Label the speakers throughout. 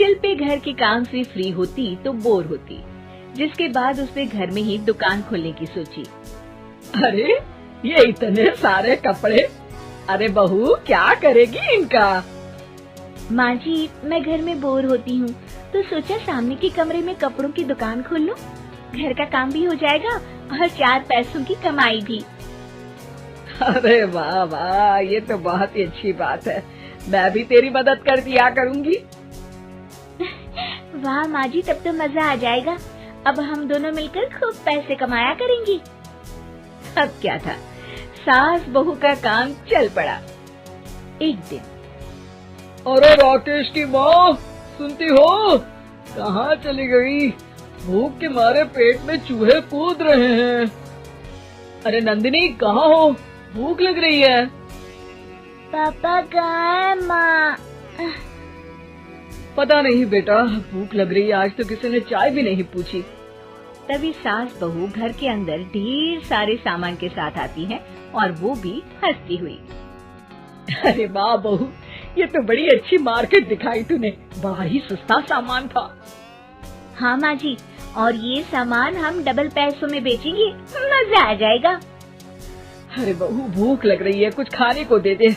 Speaker 1: शिल्पी घर के काम से फ्री होती तो बोर होती, जिसके बाद उसने घर में ही दुकान खोलने की सोची।
Speaker 2: अरे ये इतने सारे कपड़े, अरे बहू क्या करेगी इनका?
Speaker 1: माँ जी, मैं घर में बोर होती हूँ तो सोचा सामने के कमरे में कपड़ों की दुकान खोल लूं। घर का काम भी हो जाएगा और 4 पैसों की कमाई भी।
Speaker 2: अरे वाह वाह, ये तो बहुत ही अच्छी बात है। मैं भी तेरी मदद कर दिया करूँगी।
Speaker 1: वाह माँ जी, तब तो मजा आ जाएगा। अब हम दोनों मिलकर खूब पैसे कमाया करेंगी। अब क्या था, सास बहू का काम चल पड़ा। एक दिन,
Speaker 2: अरे राकेश की माँ, सुनती हो? कहाँ चली गई? भूख के मारे पेट में चूहे कूद रहे हैं। अरे नंदिनी, कहाँ हो? भूख लग रही है।
Speaker 1: पापा कहाँ है माँ?
Speaker 2: पता नहीं बेटा, भूख लग रही है। आज तो किसी ने चाय भी नहीं पूछी।
Speaker 1: तभी सास बहू घर के अंदर ढेर सारे सामान के साथ आती हैं और वो भी हंसती हुई।
Speaker 2: अरे वाह बहू, ये तो बड़ी अच्छी मार्केट दिखाई तूने। बड़ा ही सस्ता सामान था।
Speaker 1: हाँ माँ जी, और ये सामान हम डबल पैसों में बेचेंगे, मजा आ जाएगा।
Speaker 2: अरे बहू, भूख लग रही है, कुछ खाने को दे दे।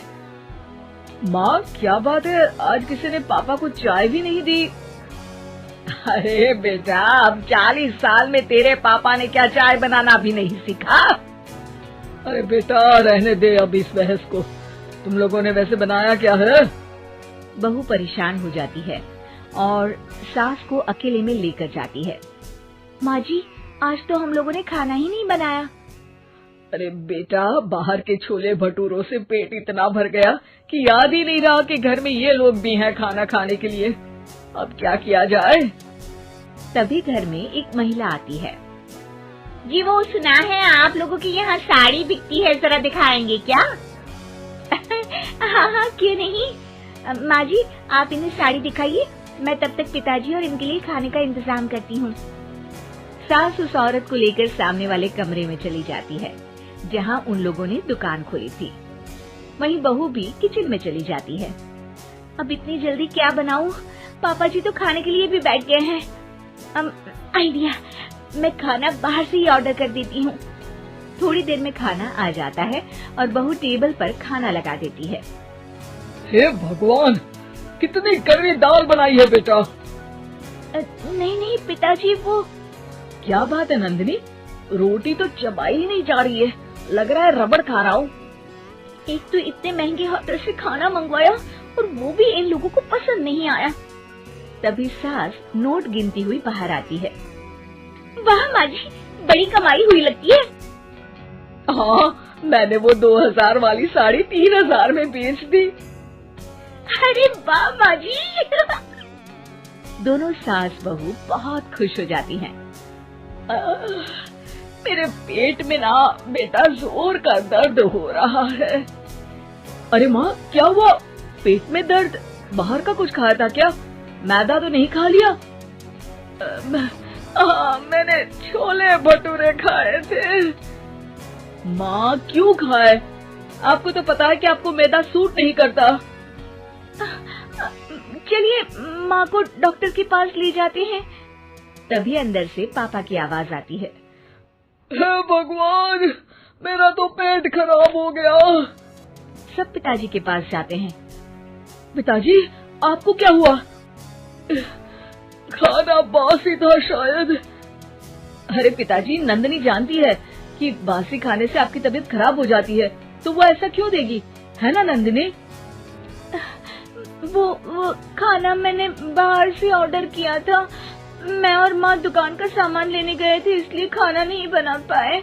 Speaker 2: माँ क्या बात है, आज किसी ने पापा को चाय भी नहीं दी? अरे बेटा, अब 40 साल में तेरे पापा ने क्या चाय बनाना भी नहीं सीखा? अरे बेटा रहने दे अब इस बहस को। तुम लोगों ने वैसे बनाया क्या है?
Speaker 1: बहू परेशान हो जाती है और सास को अकेले में लेकर जाती है। माँ जी, आज तो हम लोगों ने खाना ही नहीं बनाया।
Speaker 2: अरे बेटा, बाहर के छोले भटूरों से पेट इतना भर गया कि याद ही नहीं रहा कि घर में ये लोग भी हैं खाना खाने के लिए। अब क्या किया जाए?
Speaker 1: तभी घर में एक महिला आती है। जी, वो सुना है आप लोगों की यहाँ साड़ी बिकती है, जरा दिखाएंगे क्या? हाँ हाँ, क्यों नहीं। माँ जी, आप इन्हें साड़ी दिखाइए, मैं तब तक पिताजी और इनके लिए खाने का इंतजाम करती हूँ। सास उस औरत को लेकर सामने वाले कमरे में चली जाती है जहाँ उन लोगों ने दुकान खोली थी। वहीं बहू भी किचन में चली जाती है। अब इतनी जल्दी क्या बनाऊं? पापा जी तो खाने के लिए भी बैठ गए हैं। आइडिया, मैं खाना बाहर से ही ऑर्डर कर देती हूँ। थोड़ी देर में खाना आ जाता है और बहू टेबल पर खाना लगा देती है।
Speaker 2: हे भगवान, कितनी कड़वी दाल बनाई है बेटा।
Speaker 1: नहीं नहीं पिताजी, वो
Speaker 2: क्या बात है नंदिनी, रोटी तो चबाई ही नहीं जा रही है, लग रहा है रबड़ खा रहा हूँ।
Speaker 1: एक तो इतने महंगे होटल से खाना मंगवाया और वो भी इन लोगों को पसंद नहीं आया। तभी सास नोट गिनती हुई बाहर आती है। वाह माँ जी, बड़ी कमाई हुई लगती है।
Speaker 2: हाँ, मैंने वो 2000 वाली साड़ी 3000 में बेच दी।
Speaker 1: अरे वाह माँ जी। दोनों सास बहू बहुत खुश हो जाती हैं।
Speaker 2: मेरे पेट में ना बेटा जोर का दर्द हो रहा है। अरे माँ, क्या हुआ? पेट में दर्द? बाहर का कुछ खाया था क्या? मैदा तो नहीं खा लिया? मैंने छोले भटूरे खाए थे। माँ क्यों खाए? आपको तो पता है कि आपको मैदा सूट नहीं करता।
Speaker 1: चलिए माँ को डॉक्टर के पास ले जाते हैं। तभी अंदर से पापा की आवाज आती है।
Speaker 2: हे भगवान, मेरा तो पेट खराब हो गया।
Speaker 1: सब पिताजी के पास जाते हैं।
Speaker 2: पिताजी, आपको क्या हुआ? खाना बासी था शायद। अरे पिताजी, नंदिनी जानती है कि बासी खाने से आपकी तबीयत खराब हो जाती है, तो वो ऐसा क्यों देगी, है ना नंदिनी?
Speaker 1: वो खाना मैंने बाहर से ऑर्डर किया था। मैं और माँ दुकान का सामान लेने गए थे, इसलिए खाना नहीं बना पाए।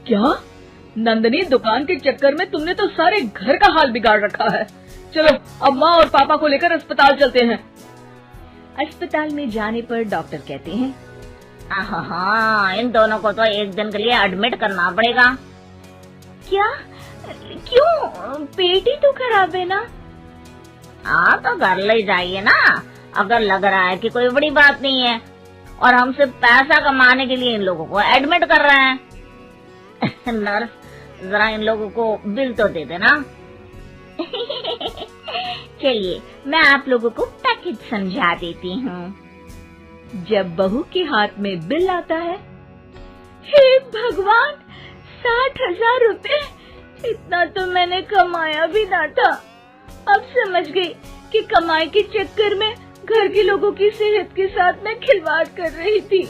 Speaker 2: क्या नंदिनी, दुकान के चक्कर में तुमने तो सारे घर का हाल बिगाड़ रखा है। चलो अब माँ और पापा को लेकर अस्पताल चलते हैं।
Speaker 1: अस्पताल में जाने पर डॉक्टर कहते हैं,
Speaker 3: हाँ, इन दोनों को तो एक दिन के लिए एडमिट करना पड़ेगा।
Speaker 1: क्या? क्यों? पेट ही तो खराब है ना।
Speaker 3: हाँ, तो घर ले जाइए ना, अगर लग रहा है कि कोई बड़ी बात नहीं है और हम सिर्फ पैसा कमाने के लिए इन लोगों को एडमिट कर रहे हैं। नर्स, जरा इन लोगों को बिल तो दे देना।
Speaker 1: चलिए, मैं आप लोगों को पैक
Speaker 3: किट समझा देती हूँ।
Speaker 1: जब बहू के हाथ में बिल आता है, हे भगवान, 60,000 रुपए! इतना तो मैंने कमाया भी ना था। अब समझ गई कि कमाई के चक्कर में घर के लोगों की सेहत के साथ मैं खिलवाड़ कर रही थी।